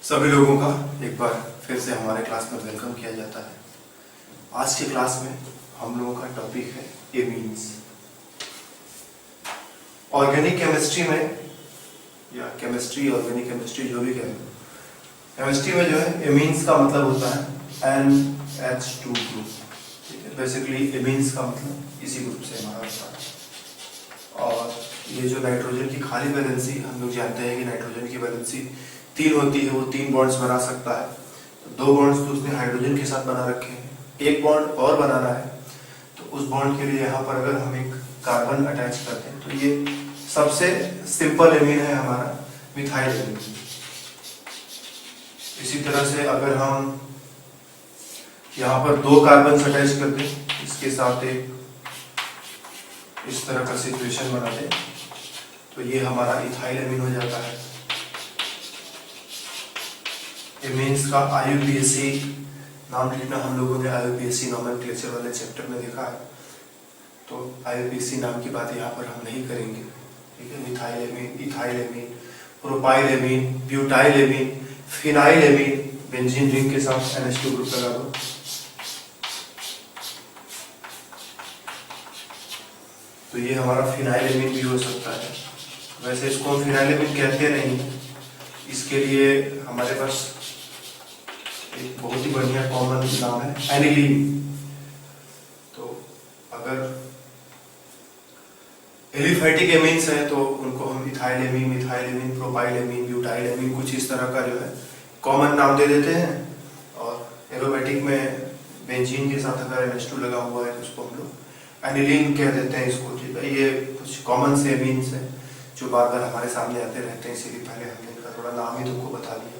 सभी लोगों का एक बार फिर से हमारे क्लास में वेलकम किया जाता है। आज के क्लास में हम लोगों का टॉपिक है एमीन्स। ऑर्गेनिक केमिस्ट्री में या केमिस्ट्री ऑर्गेनिक केमिस्ट्री जो भी कहें, केमिस्ट्री में जो है एमीन्स का मतलब होता है NH2 ग्रुप। ठीक है, बेसिकली एमीन्स का मतलब इसी ग्रुप से हमारा होता है। और ये जो नाइट्रोजन की खाली वैलेंसी, हम लोग जानते हैं कि नाइट्रोजन की वैलेंसी 3 होती है, वो 3 बॉन्ड्स बना सकता है। तो 2 बॉन्ड्स तो उसने हाइड्रोजन के साथ बना रखे हैं, एक बॉन्ड और बनाना है। तो उस बॉन्ड के लिए यहाँ पर अगर हम एक कार्बन अटैच करते हैं तो ये सबसे सिंपल एमीन है हमारा मिथाइल एमीन। इसी तरह से अगर हम यहाँ पर 2 कार्बन अटैच कर दें, इसके साथ एक इस तरह का सिचुएशन बना दें, तो ये हमारा इथाइल एमीन हो जाता है। एमीन्स का IUPAC नाम लिखना हम लोगों ने IUPAC नोमेनक्लेचर वाले चैप्टर में देखा है, तो IUPAC नाम की बात यहाँ पर हम नहीं करेंगे। ठीक है, methyl amine, ethyl amine, propyl amine, butyl amine, phenyl amine, benzene ring के साथ NH2 ग्रुप लगा दो। तो ये हमारा फिनाइल एमीन भी हो सकता है। वैसे इसको हम फिनाइल एमीन कहते नहीं, इसके लिए हमारे पास एक बहुत ही बढ़िया कॉमन नाम है एनिलीन। तो अगर एलिफैटिक एमीन्स हैं तो उनको हम ethyl amine, methyl amine, propyl amine, butyl amine, कुछ इस तरह का जो है कॉमन नाम दे देते हैं। और एरोमेटिक में बेंजीन के साथ अगर NH2 लगा हुआ है तो उसको हम लोग एनिलीन कह देते हैं इसको। ठीक है, ये कुछ कॉमन से एमीन्स हैं जो बार बार हमारे सामने आते रहते हैं, इसीलिए पहले हमने इनका थोड़ा नाम ही तुमको बता दिया।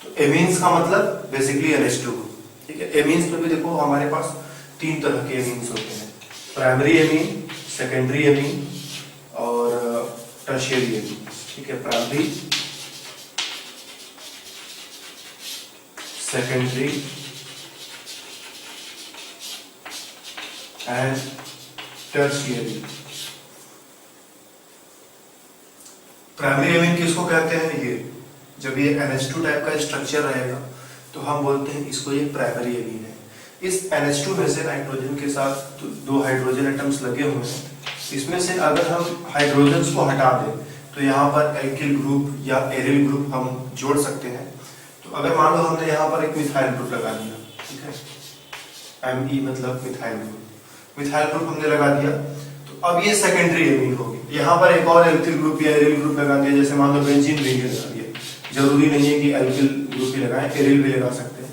तो एमीन्स का मतलब बेसिकली NH2 ग्रुप। ठीक है, एमीन्स में भी देखो हमारे पास 3 तरह के एमीन्स होते हैं, प्राइमरी एमीन, सेकेंडरी एमीन और टर्शियरी एमीन। ठीक है, primary, secondary and tertiary. Primary amine किसको कहते हैं? ये जब ये NH2 टाइप का स्ट्रक्चर रहेगा तो हम बोलते हैं इसको ये प्राइमरी एमीन है। इस NH2 में से नाइट्रोजन के साथ 2 हाइड्रोजन एटम्स लगे हुए हैं, इसमें से अगर हम हाइड्रोजन्स को हटा दें तो यहाँ पर एल्किल ग्रुप या एरिल ग्रुप हम जोड़ सकते हैं। तो अगर मान लो हमने यहाँ पर एक मिथाइल ग्रुप लगा दिया, ठीक है, Me मतलब मिथाइल ग्रुप, मिथाइल ग्रुप हमने लगा दिया, तो अब ये सेकेंडरी एमीन होगी। यहाँ पर एक और एल्किल ग्रुप या एरिल ग्रुप लगा दिया, जैसे मान लो बेंजीन रिंग लगा दिया, जरूरी नहीं है कि एल्किल ग्रुप ही लगाएं, एरिल भी लगा सकते हैं।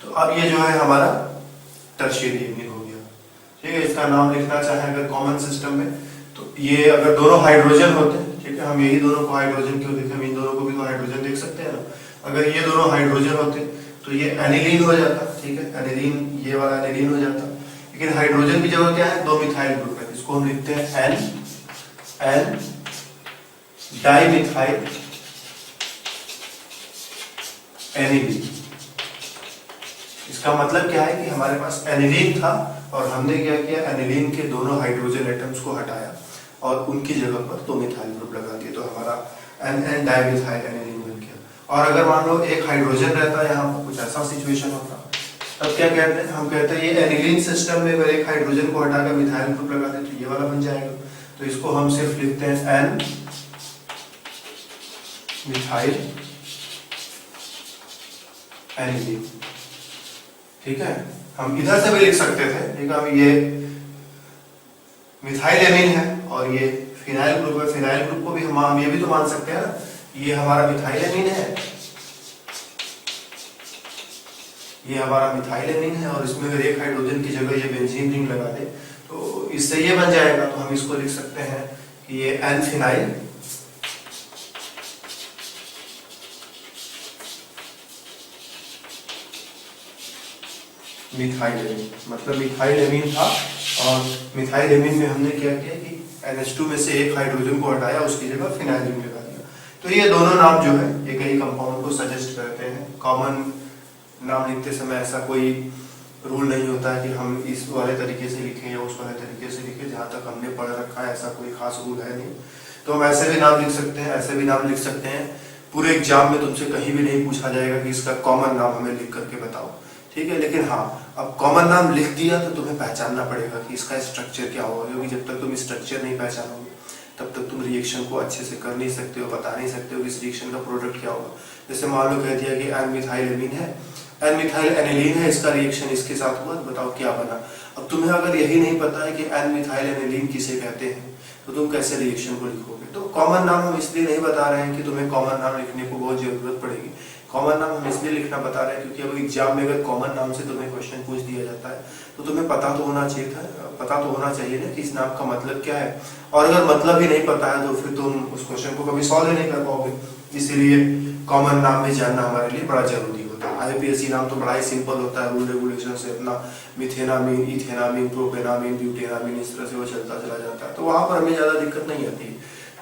तो अब ये जो है हमारा टर्शियरी एमीन हो गया। ठीक है, इसका नाम लिखना चाहे अगर कॉमन सिस्टम में, तो ये अगर दोनों हाइड्रोजन होते हैं, ठीक है, हम यही दोनों को हाइड्रोजन क्यों देखें, हम इन दोनों को भी तो हाइड्रोजन देख सकते हैं ना। अगर ये दोनों हाइड्रोजन होते तो ये एनिलीन हो जाता। ठीक है, एनिलीन, ये वाला एनिलीन हो जाता। लेकिन हाइड्रोजन की जगह क्या है? 2 मिथाइल ग्रुप है, इसको हम लिखते हैं N डाइमिथाइल एनिलीन। इसका मतलब क्या है कि हमारे पास एनिलीन था और हमने क्या किया, एनिलीन के दोनों हाइड्रोजन एटम्स को हटाया और उनकी जगह पर 2 मिथाइल ग्रुप लगा दिए, तो हमारा N डाइमिथाइल एनिलीन बन गया। और अगर मान लो एक हाइड्रोजन रहता है, यहाँ पर कुछ ऐसा सिचुएशन होता, तब क्या कहते हैं? हम कहते हैं ये एनिलीन सिस्टम में अगर एक हाइड्रोजन को हटाकर मिथाइल ग्रुप लगा दे तो ये वाला बन जाएगा। तो इसको हम सिर्फ लिखते हैं N मिथाइल एनिलीन। ठीक है, हम इधर से भी लिख सकते थे, ठीक है, हम ये मिथाइल एमीन है और ये फिनाइल ग्रुप है, फिनाइल ग्रुप को भी हम ये भी तो मान सकते हैं ना, ये हमारा मिथाइल एमीन है, ये हमारा मिथाइल एमीन है, और इसमें अगर एक हाइड्रोजन की जगह ये बेंजीन रिंग लगा दे तो इससे ये बन जाएगा। तो हम इसको लिख सकते हैं कि ये N फिनाइल मिथाइल एमीन, मतलब मिथाइल एमीन था। और मिथाइल एमीन में हमने क्या किया कि NH2 में से एक हाइड्रोजन को हटाया, उसकी जगह फिनाइल रिंग लगा दिया। तो ये दोनों नाम जो है ये कई कंपाउंड को सजेस्ट करते हैं। कॉमन नाम लिखते समय ऐसा कोई रूल नहीं होता है कि हम इस वाले तरीके से लिखें या उस वाले तरीके से लिखें, जहाँ तक हमने पढ़ रखा है ऐसा कोई खास रूल है नहीं। तो हम ऐसे भी नाम लिख सकते हैं, ऐसे भी नाम लिख सकते हैं। पूरे एग्जाम में तुमसे कहीं भी नहीं पूछा जाएगा कि इसका कॉमन नाम हमें लिख करके बताओ, ठीक है। लेकिन हाँ, अब कॉमन नाम लिख दिया तो तुम्हें पहचानना पड़ेगा कि इसका स्ट्रक्चर क्या होगा, क्योंकि जब तक तुम स्ट्रक्चर नहीं पहचानोगे तब तक तुम रिएक्शन को अच्छे से कर नहीं सकते हो, बता नहीं सकते हो कि इस रिएक्शन का प्रोडक्ट क्या होगा। जैसे मान लो कह दिया कि एन मिथाइल एमीन है, एन मिथाइल एनिलीन है, इसका रिएक्शन इसके साथ हुआ, तो बताओ क्या बना। अब तुम्हें अगर यही नहीं पता है कि एन मिथाइल एनिलीन किसे कहते हैं तो तुम कैसे रिएक्शन को लिखोगे। तो कॉमन नाम हम इसलिए नहीं बता रहे हैं कि तुम्हें कॉमन नाम लिखने को बहुत जरूरत पड़ेगी। कॉमन नाम हम इसलिए लिखना बता रहे हैं क्योंकि अब एग्जाम में अगर कॉमन नाम से तुम्हें क्वेश्चन पूछ दिया जाता है तो तुम्हें पता तो होना चाहिए ना कि इस नाम का मतलब क्या है। और अगर मतलब ही नहीं पता है तो फिर तुम उस क्वेश्चन को कभी सॉल्व ही नहीं कर पाओगे। इसीलिए कॉमन नाम भी जानना हमारे लिए बड़ा जरूरी होता है। आईपीएससी नाम तो बड़ा ही सिंपल होता है, रूल रेगुलेशन से अपना मिथेनामीन, इथेनामीन, प्रोपेनामीन, ब्यूटेनामीन, इस तरह से वो चलता चला जाता है। तो वहां पर हमें ज्यादा दिक्कत नहीं आती है।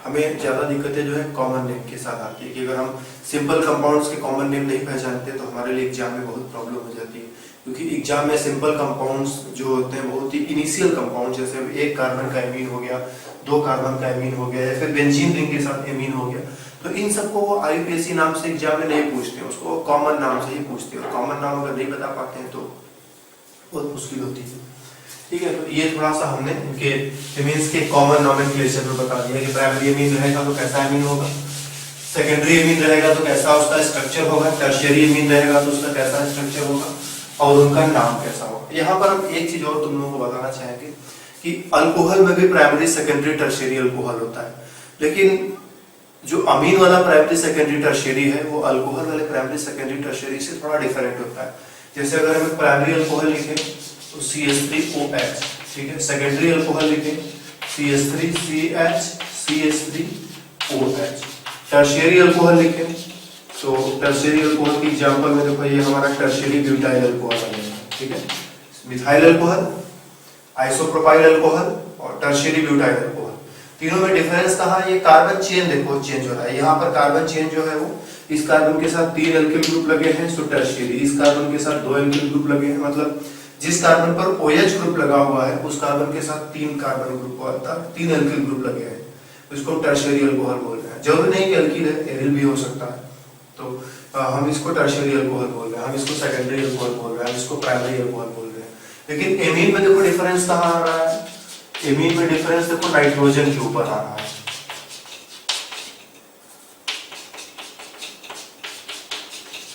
हमें ज्यादा दिक्कतें जो है कॉमन नेम के साथ आती है कि अगर हम सिंपल कंपाउंड्स के कॉमन नेम नहीं पहचानते तो हमारे लिए एग्जाम में बहुत प्रॉब्लम हो जाती है। क्योंकि एग्जाम में सिंपल कंपाउंड्स जो होते हैं बहुत ही इनिशियल कंपाउंड, जैसे एक कार्बन का एमीन हो गया, 2 कार्बन का एमीन हो गया, या फिर बेंजीन रिंग के साथ एमीन हो गया, तो इन सबको वो आईयूपीएसी नाम से एग्जाम में नहीं पूछते, उसको कॉमन नाम से ही पूछते हैं। और कॉमन नाम अगर नहीं बता पाते हैं तो बहुत मुश्किल होती है, ठीक है। तो ये थोड़ा सा हमने इनके एमीन्स के कॉमन नोमेनक्लेचर में बता दिया कि प्राइमरी एमीन रहेगा तो कैसा एमीन होगा, सेकेंडरी एमीन रहेगा तो कैसा उसका स्ट्रक्चर होगा, टर्शियरी एमीन रहेगा तो उसका कैसा स्ट्रक्चर होगा और उनका नाम कैसा होगा। यहाँ पर हम एक चीज और तुम लोगों को बताना चाहेंगे कि अल्कोहल में भी प्राइमरी, सेकेंडरी, टर्शियरी अल्कोहल होता है, लेकिन जो अमीन वाला प्राइमरी, सेकेंडरी, टर्शियरी है वो अल्कोहल वाले प्राइमरी, सेकेंडरी, टर्शियरी से थोड़ा डिफरेंट होता है। जैसे अगर हम प्राइमरी अल्कोहल लिखें तो CH3OH, ठीक है। सेकेंडरी अल्कोहल लिखें CH3CH, CH3OH। टर्शियरी अल्कोहल लिखें तो टर्शियरी अल्कोहल की एग्जांपल में देखो, ये हमारा टर्शियरी ब्यूटाइल अल्कोहल आ गया, ठीक है। मिथाइल अल्कोहल, आइसोप्रोपाइल अल्कोहल और टर्शियरी ब्यूटाइल अल्कोहल। तीनों में डिफरेंस कहाँ है, ये कार्बन चेन देखो चेंज हो रहा है। यहाँ पर कार्बन चेन जो है वो इस कार्बन के साथ 3 एल्किल ग्रुप लगे हैं सो टर्शियरी, इस कार्बन के साथ 2 एल्किल ग्रुप लगे हैं, मतलब जिस कार्बन पर OH ग्रुप लगा हुआ है उस कार्बन के साथ 3 कार्बन ग्रुप अर्थात 3 एल्किल ग्रुप लगे हैं, इसको हम टर्शियरी अल्कोहल बोल रहे हैं। जरूरी नहीं कि एल्किल है, एरिल भी हो सकता है, तो हम इसको टर्शियरी अल्कोहल बोल रहे हैं, हम इसको सेकेंडरी अल्कोहल बोल रहे हैं, हम इसको प्राइमरी अल्कोहल बोल रहे हैं। लेकिन एमीन में देखो डिफरेंस कहाँ आ रहा है, एमीन में डिफरेंस देखो नाइट्रोजन के ऊपर आ रहा है।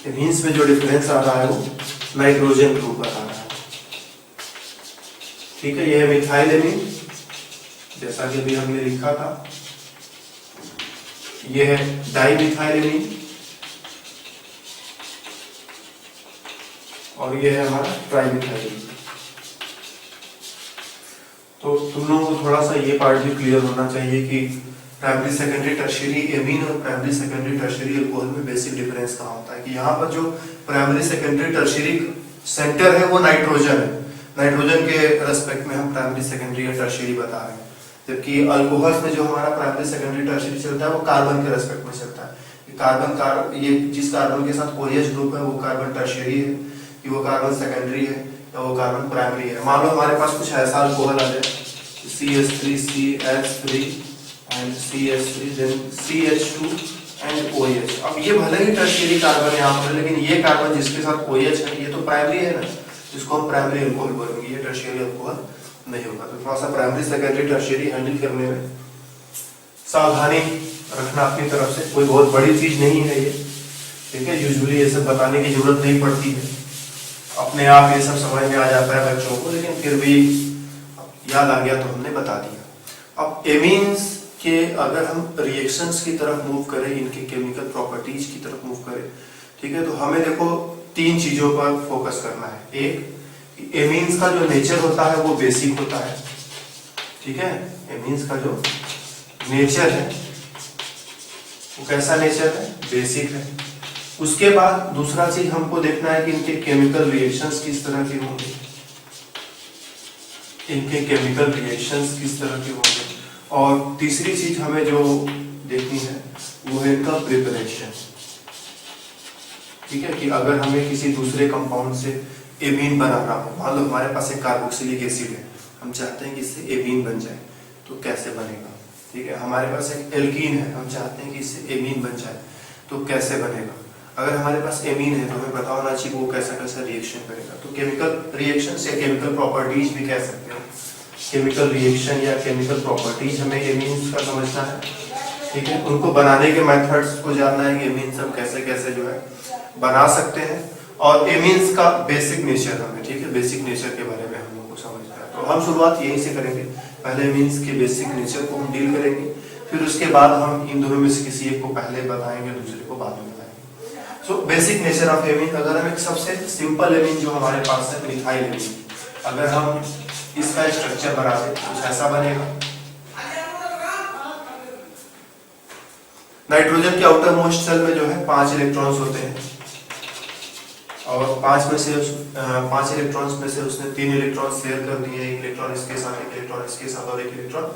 एमीन्स में जो डिफरेंस आ रहा है वो नाइट्रोजन के ऊपर आ रहा है, ठीक है। यह है मिथाइल एमीन, जैसा कि अभी हमने लिखा था। यह है डाइमिथाइल एमीन और यह है हमारा ट्राइमिथाइल एमीन। तो तुम लोगों को थोड़ा सा ये पार्ट भी क्लियर होना चाहिए कि प्राइमरी, सेकेंडरी, टर्शियरी एमीन और प्राइमरी, सेकेंडरी, टर्शियरी अल्कोहल में बेसिक डिफरेंस कहाँ होता है कि यहाँ पर जो प्राइमरी, सेकेंडरी, टर्शियरी सेंटर है वो नाइट्रोजन है, नाइट्रोजन के रेस्पेक्ट में हम प्राइमरी, सेकेंडरी या टर्शियरी बता रहे हैं। जबकि अल्कोहल में जो हमारा प्राइमरी, सेकेंडरी, टर्शियरी चलता है वो कार्बन के रेस्पेक्ट में चलता है। ये जिस कार्बन के साथ OH ग्रुप है वो कार्बन टर्शियरी है, कि वो कार्बन सेकेंडरी है या वो कार्बन प्राइमरी है। मान लो हमारे पास कुछ ऐसा अल्कोहल आ जाए CH3CH3 and CH3 then CH2 and OH। अब ये भले ही टर्शियरी कार्बन है यहाँ पर, लेकिन ये कार्बन जिसके साथ OH है ये तो प्राइमरी है ना, जिसको हम प्राइमरी अल्कोहल बोलेंगे, ये टर्शियरी अल्कोहल नहीं होगा। तो थोड़ा सा प्राइमरी, सेकेंडरी, टर्शियरी हैंडल करने में सावधानी रखना अपनी तरफ से, कोई बहुत बड़ी चीज नहीं है ये, ठीक है। यूजुअली ये सब बताने की जरूरत नहीं पड़ती है, अपने आप ये सब समझ में आ जाता है बच्चों को, लेकिन फिर भी याद आ गया तो हमने बता दिया। अब एमीन्स के अगर हम रिएक्शंस की तरफ मूव करें, इनके केमिकल प्रॉपर्टीज की तरफ मूव करें, ठीक है, तो हमें देखो 3 चीजों पर फोकस करना है। एक, एमीन्स का जो नेचर होता है वो बेसिक होता है, ठीक है। एमीन्स का जो नेचर है वो कैसा नेचर है, बेसिक है। उसके बाद दूसरा चीज हमको देखना है कि इनके केमिकल रिएक्शंस किस तरह के होंगे, इनके केमिकल रिएक्शंस किस तरह के होंगे। और तीसरी चीज हमें जो देखनी है वो है इनका प्रिपरेशन, ठीक है। कि अगर हमें किसी दूसरे कंपाउंड से एमीन बनाना हो, मान लो हमारे पास एक कार्बोक्सिलिक एसिड है, हम चाहते हैं कि इससे एमीन बन जाए, तो कैसे बनेगा, ठीक है। हमारे पास एक एल्कीन है, हम चाहते हैं कि इससे एमीन बन जाए, तो कैसे बनेगा। अगर हमारे पास एमीन है तो हमें पता होना चाहिए वो कैसा कैसा रिएक्शन करेगा। तो केमिकल रिएक्शंस या केमिकल प्रॉपर्टीज भी कह सकते हैं, केमिकल रिएक्शन या केमिकल प्रॉपर्टीज हमें एमीन्स का समझना है, ठीक है। उनको बनाने के मेथड्स को जानना है कि एमीन्स हम कैसे कैसे जो है बना सकते हैं, और एमीन्स का बेसिक नेचर हमें, ठीक है, बेसिक नेचर के बारे में हम लोगों को समझना है। तो हम शुरुआत यहीं से करेंगे, पहले एमीन्स के बेसिक नेचर को हम डील करेंगे, फिर उसके बाद हम इन दोनों में से किसी एक को पहले बताएंगे, दूसरे को बाद में बताएंगे। So basic nature of amine, अगर हम एक सबसे सिंपल एमीन जो हमारे पास है मिथाइल एमीन, अगर हम इसका स्ट्रक्चर बना दें कुछ ऐसा बनेगा। नाइट्रोजन के आउटर मोस्ट सेल में जो है 5 इलेक्ट्रॉन्स होते हैं, और 5 इलेक्ट्रॉन्स में से उसने 3 इलेक्ट्रॉन शेयर कर दिए, एक इलेक्ट्रॉन इसके साथ, एक इलेक्ट्रॉन इसके साथ और एक इलेक्ट्रॉन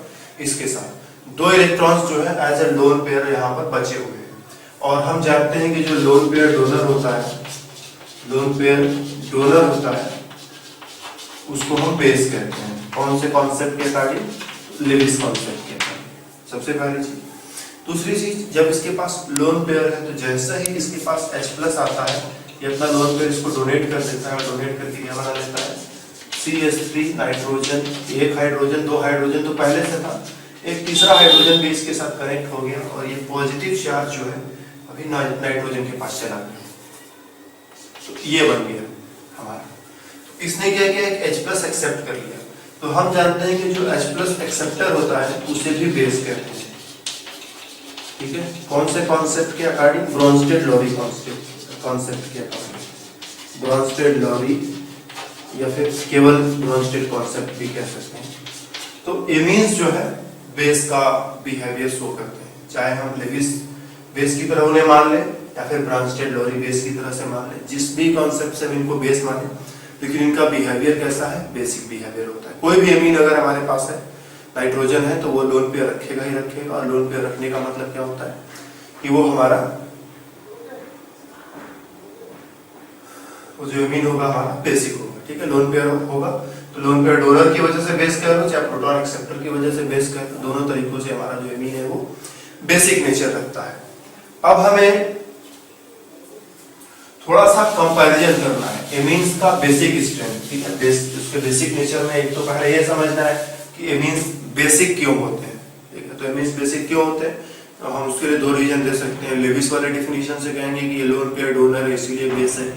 इसके साथ। 2 इलेक्ट्रॉन्स जो है एज ए लोन पेयर यहाँ पर बचे हुए हैं। और हम जानते हैं कि जो लोन पेयर डोनर होता है, लोन पेयर डोनर होता है, उसको हम बेस कहते हैं। कौन से कॉन्सेप्ट के अकॉर्डिंग? लेविस कॉन्सेप्ट के अकॉर्डिंग, सबसे पहली चीज। दूसरी चीज, जब इसके पास लोन पेयर है तो जैसा ही इसके पास H+ आता है, ये अपना लोन पेयर इसको डोनेट कर देता है, और डोनेट करके क्या बना लेता है? CH3 नाइट्रोजन, एक हाइड्रोजन, 2 हाइड्रोजन तो पहले से था, एक तीसरा हाइड्रोजन भी इसके साथ कनेक्ट हो गया, और ये पॉजिटिव चार्ज जो है अभी नाइट्रोजन के पास चला गया, तो ये बन गया हमारा। तो इसने क्या किया? एक H+ एक्सेप्ट कर लिया। तो हम जानते हैं कि जो H+ एक्सेप्टर होता है उसे भी बेस कहते हैं, ठीक है। कौन से कॉन्सेप्ट के अकॉर्डिंग? ब्रोंस्टेड-लॉरी कॉन्सेप्ट के अकॉर्डिंग, ब्रोंस्टेड-लॉरी या फिर केवल ब्रोंस्टेड कॉन्सेप्ट भी कह सकते हैं। तो एमीन्स जो है बेस का बिहेवियर शो करते हैं, चाहे हम लेविस बेस की तरह उन्हें मान लें या फिर ब्रोंस्टेड-लॉरी बेस की तरह से मान लें, जिस भी कॉन्सेप्ट से इनको बेस माने, लेकिन इनका बिहेवियर कैसा है? बेसिक बिहेवियर होता है। कोई भी एमीन अगर हमारे पास है, नाइट्रोजन है, तो वो लोन पेयर रखेगा ही रखेगा, और लोन पेयर रखने का मतलब क्या होता है कि वो हमारा वो जो एमीन होगा हमारा बेसिक होगा, ठीक है। लोन पेयर होगा तो लोन पेयर डोनर की वजह से बेस कह लो, चाहे प्रोटॉन एक्सेप्टर की वजह से बेस कह लो, दोनों तरीकों से हमारा जो एमीन है वो बेसिक नेचर रखता है। अब हमें थोड़ा सा कंपैरिजन करना है एमीन्स का बेसिक स्ट्रेंथ, ठीक है। उसके बेसिक नेचर में एक तो पहले ये समझना है कि एमीन्स बेसिक क्यों होते हैं, ठीक है। तो एमीन्स बेसिक क्यों होते हैं, तो हम उसके लिए 2 रीजन दे सकते हैं। लेविस वाले डिफिनीशन से कहेंगे कि ये लोन पेयर डोनर है इसीलिए बेस है।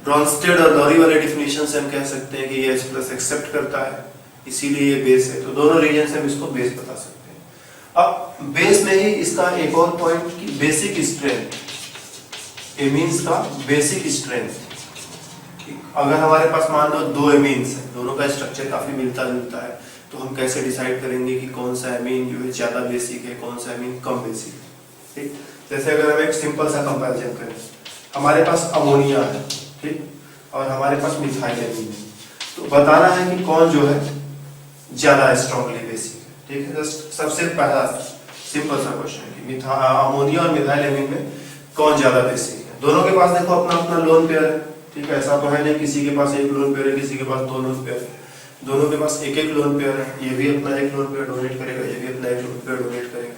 ब्रोंस्टेड और लॉरी वाले डिफिनीशन से हम कह सकते हैं कि ये H+ एक्सेप्ट करता है इसीलिए ये बेस है। तो दोनों रीजन से हम इसको बेस बता सकते हैं। अब बेस में ही इसका एक और पॉइंट कि बेसिक स्ट्रेंथ, एमीन्स का बेसिक स्ट्रेंथ। अगर हमारे पास मान लो 2 एमीन्स हैं, दोनों का स्ट्रक्चर काफी मिलता जुलता है, तो हम कैसे डिसाइड करेंगे कि कौन सा एमीन जो है ज्यादा बेसिक है, कौन सा एमीन कम बेसिक है, ठीक। जैसे अगर हम एक सिंपल सा कंपैरिजन करें, हमारे पास अमोनिया है, ठीक, और हमारे पास मिथाइल एमीन है, तो बताना है कि कौन जो है ज्यादा स्ट्रांगली बेसिक है, ठीक है। सबसे पहला सिंपल सा क्वेश्चन है कि अमोनिया और मिथाइल एमीन में कौन ज्यादा बेसिक है। दोनों के पास देखो अपना अपना लोन पेयर है, ठीक है। ऐसा तो है नहीं किसी के पास एक लोन पेयर है, किसी के पास 2 लोन पेयर है, दोनों के पास एक एक लोन पेयर है। ये भी अपना एक लोन पेयर डोनेट करेगा, ये भी अपना एक लोन पेयर डोनेट करेगा।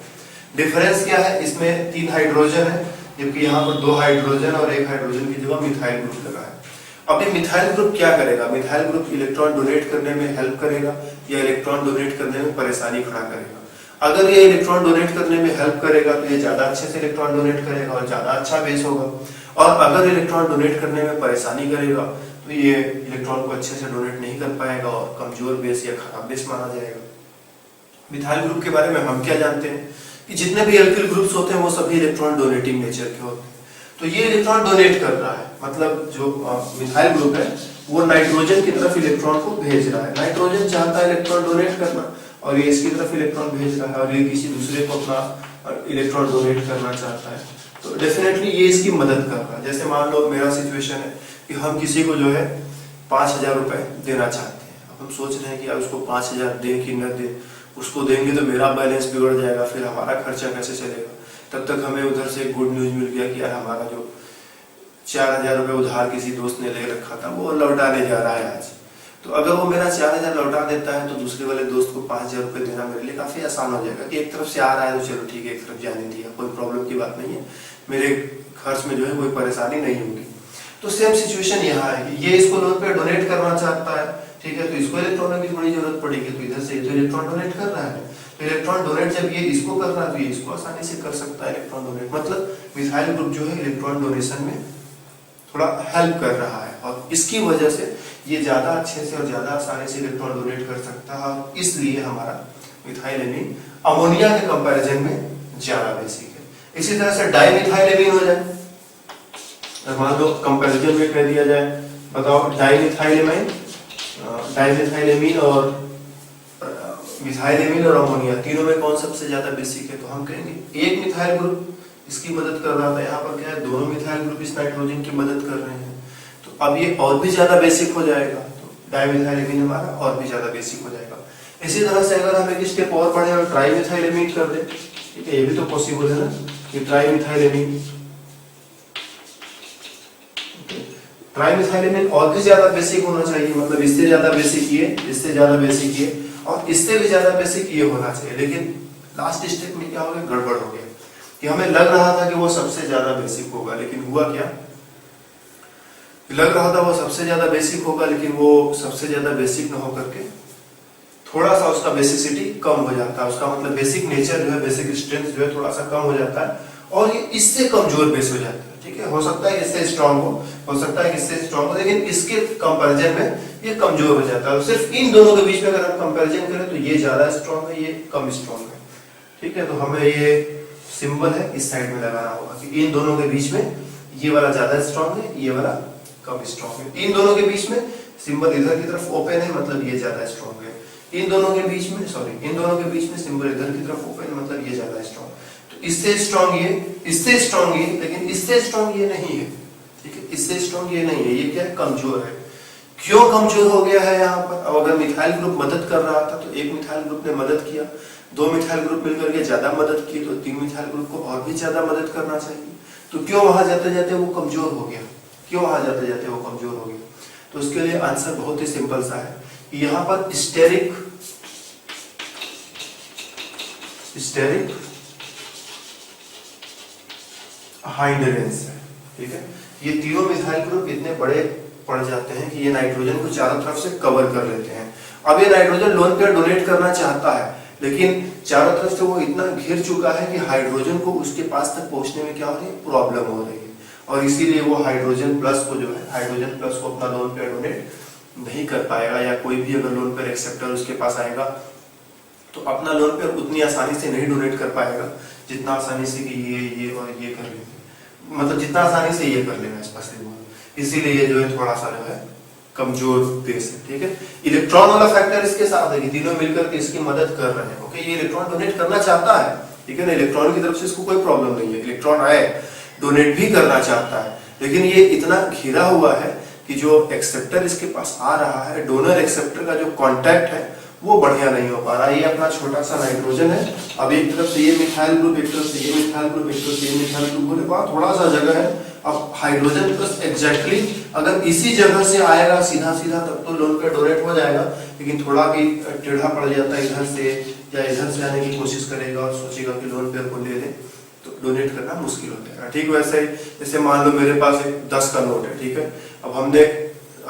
डिफरेंस क्या है? इसमें 3 हाइड्रोजन है, जबकि यहाँ पर 2 हाइड्रोजन और 1 हाइड्रोजन की जगह मिथाइल ग्रुप लगा है। अब ये मिथाइल ग्रुप क्या करेगा? मिथाइल ग्रुप इलेक्ट्रॉन डोनेट करने में हेल्प करेगा या इलेक्ट्रॉन डोनेट करने में परेशानी खड़ा करेगा? अगर ये इलेक्ट्रॉन डोनेट करने में हेल्प करेगा तो ये ज्यादा अच्छे से इलेक्ट्रॉन डोनेट करेगा और ज्यादा अच्छा बेस होगा, और अगर इलेक्ट्रॉन डोनेट करने में परेशानी करेगा तो ये इलेक्ट्रॉन को अच्छे से डोनेट नहीं कर पाएगा और कमजोर बेस या खराब बेस माना जाएगा। मिथाइल ग्रुप के बारे में हम क्या जानते हैं कि जितने भी एल्किल ग्रुप्स होते हैं वो सभी इलेक्ट्रॉन डोनेटिंग नेचर के होते हैं। तो ये इलेक्ट्रॉन डोनेट कर रहा है, मतलब जो मिथाइल ग्रुप है वो नाइट्रोजन की तरफ इलेक्ट्रॉन को भेज रहा है। नाइट्रोजन चाहता है इलेक्ट्रॉन डोनेट करना और ये इसकी तरफ इलेक्ट्रॉन भेज रहा है, और ये किसी दूसरे को अपना इलेक्ट्रॉन डोनेट करना चाहता है, तो डेफिनेटली ये इसकी मदद कर रहा है। जैसे मान लो मेरा सिचुएशन है कि हम किसी को जो है 5,000 रुपए देना चाहते हैं। अब हम सोच रहे हैं कि यार उसको 5,000 दें कि न दें, उसको देंगे तो मेरा बैलेंस बिगड़ जाएगा, फिर हमारा खर्चा कैसे चलेगा। तब तक हमें उधर से एक गुड न्यूज मिल गया कि यार हमारा जो 4,000 रुपए उधार किसी दोस्त ने ले रखा था वो लौटाने जा रहा है आज। तो अगर वो मेरा 4000 लौटा देता है तो दूसरे वाले दोस्त को 5000 रुपये देना मेरे लिए काफी आसान हो जाएगा कि एक तरफ से आ रहा है तो चलो ठीक है, एक तरफ जाने दिया, कोई प्रॉब्लम की बात नहीं है, मेरे खर्च में जो है कोई परेशानी नहीं होगी। तो सेम सिचुएशन यहाँ है कि ये इसको लोन पे डोनेट करना चाहता है, ठीक है, तो इसको इलेक्ट्रॉन की थोड़ी जरूरत पड़ेगी, तो इधर से तो इलेक्ट्रॉन डोनेट कर रहा है, तो इलेक्ट्रॉन डोनेट जब ये इसको कर रहा है तो ये इसको आसानी से कर सकता है इलेक्ट्रॉन डोनेट। मतलब मिथाइल ग्रुप जो है इलेक्ट्रॉन डोनेशन में थोड़ा हेल्प कर रहा है और इसकी वजह से ये ज्यादा अच्छे से और ज्यादा आसानी से इलेक्ट्रॉन डोनेट कर सकता है और इसलिए हमारा मिथाइलेमीन अमोनिया के कंपैरिजन में ज्यादा बेसिक है। इसी तरह से डाइमिथाइलेमीन हो जाए, मान लो कंपैरिजन में कह दिया जाए, बताओ डाइमिथाइलेमीन और मिथाइलेमीन और अमोनिया तीनों में कौन सबसे ज्यादा बेसिक है, तो हम कहेंगे एक मिथाइल ग्रुप इसकी मदद कर रहा था, यहाँ पर क्या है दोनों मिथाइल ग्रुप इस नाइट्रोजन की मदद कर रहे हैं, तो अब ये और भी ज्यादा बेसिक हो जाएगा, तो डाइमिथाइलेमीन हमारा और भी ज्यादा बेसिक हो जाएगा। इसी तरह से अगर हम एक स्टेप और बढ़े और ट्राइमिथाइलेमीन कर दे, ठीक है, ये भी तो पॉसिबल है ना कि ट्राइमिथाइलेमीन और भी ज्यादा बेसिक होना चाहिए, मतलब इससे ज्यादा बेसिक ये, इससे ज्यादा बेसिक ये और इससे भी ज्यादा बेसिक ये होना चाहिए। लेकिन लास्ट स्टेप में क्या हो गया, गड़बड़ हो गया कि हमें लग रहा था कि वो सबसे ज्यादा बेसिक होगा, लेकिन हुआ क्या, लग रहा था वो सबसे ज्यादा बेसिक होगा लेकिन वो सबसे ज्यादा बेसिक न होकर के थोड़ा सा उसका बेसिसिटी कम हो जाता है, उसका मतलब बेसिक नेचर जो है, बेसिक स्ट्रेंथ जो है थोड़ा सा कम हो जाता है और ये इससे कमजोर बेस हो जाता है, ठीक है। हो सकता है इससे स्ट्रांग हो सकता है इससे स्ट्रांग हो, लेकिन इसके कंपैरिजन में ये कमजोर हो जाता है। सिर्फ इन दोनों के बीच में अगर हम कंपैरिजन करें तो ये ज्यादा स्ट्रांग है, ये कम स्ट्रांग है, ठीक है। तो हमें ये सिंबल है इस साइड में लगाना होगा कि इन दोनों के बीच में ये वाला ज्यादा स्ट्रांग है, ये वाला कम स्ट्रांग है। इन दोनों के बीच में सिंबल इधर की तरफ ओपन है, मतलब ये ज्यादा स्ट्रांग है। इन दोनों के बीच में इन दोनों के बीच में सिंबल इधर की तरफ ओपन, मतलब ये ज्यादा स्ट्रांग। तो इससे स्ट्रांग ये, इससे स्ट्रांग ये, लेकिन इससे स्ट्रांग ये नहीं है, ठीक है, इससे स्ट्रांग ये नहीं है, ये क्या है, कमजोर है। क्यों कमजोर हो गया है यहाँ पर? अब अगर मिथाइल ग्रुप मदद कर रहा था तो एक मिथाइल ग्रुप ने मदद किया, दो मिथाइल ग्रुप मिलकर के ज्यादा मदद की, तो तीन मिथाइल ग्रुप को और भी ज्यादा मदद करना चाहिए। तो क्यों वहां जाते जाते वो कमजोर हो गया, क्यों वहां जाते जाते वो कमजोर हो गया? तो उसके लिए आंसर बहुत ही सिंपल सा है, यहाँ पर स्टेरिक हाइड्रेंस है, ठीक है। ये तीनों मिथाइल ग्रुप इतने बड़े पड़ जाते हैं कि ये नाइट्रोजन को चारों तरफ से कवर कर लेते हैं। अब ये नाइट्रोजन लोन पेयर डोनेट करना चाहता है, लेकिन चारों तरफ से वो इतना घिर चुका है कि हाइड्रोजन को उसके पास तक पहुंचने में क्या हो रही है, प्रॉब्लम हो रही है, और इसीलिए वो हाइड्रोजन प्लस को जो है, हाइड्रोजन प्लस को अपना लोन पेयर डोनेट नहीं कर पाएगा, या कोई भी अगर लोन पेयर एक्सेप्टर उसके पास आएगा तो अपना लोन पेयर उतनी आसानी से नहीं डोनेट कर पाएगा जितना आसानी से कि ये और ये कर लेंगे, मतलब जितना आसानी से ये कर लेगा स्पेशली। इसीलिए ये जो है थोड़ा सा जो है कमजोर बेस है, ठीक है। इलेक्ट्रॉन वाला फैक्टर इसके साथ है कि तीनों मिलकर के इसकी मदद कर रहे हैं, ओके। ये इलेक्ट्रॉन डोनेट करना चाहता है, ठीक है ना, इलेक्ट्रॉन की तरफ से इसको कोई प्रॉब्लम नहीं है, इलेक्ट्रॉन आए डोनेट भी करना चाहता है, लेकिन ये इतना घिरा हुआ है कि जो एक्सेप्टर इसके पास आ रहा है, डोनर एक्सेप्टर का जो कॉन्टैक्ट है वो बढ़िया नहीं हो पा रहा है। ये अपना छोटा सा नाइट्रोजन है, अब एक तरफ से ये मिथाइल ग्रुप, एक तरफ से ये मिथाइल ग्रुप, एक तरफ से ये मिथाइल ग्रुप, बोले वहां थोड़ा सा जगह है। अब हाइड्रोजन प्लस एग्जैक्टली अगर इसी जगह से आएगा सीधा सीधा तब तो लोन पे डोनेट हो जाएगा, लेकिन थोड़ा भी टेढ़ा पड़ जाता है इधर से या इधर से आने की कोशिश करेगा और सोचेगा कि लोन पेयर को ले ले, तो डोनेट करना मुश्किल हो जाएगा, ठीक। वैसे जैसे मान लो मेरे पास एक 10 का नोट है, ठीक है। अब हमने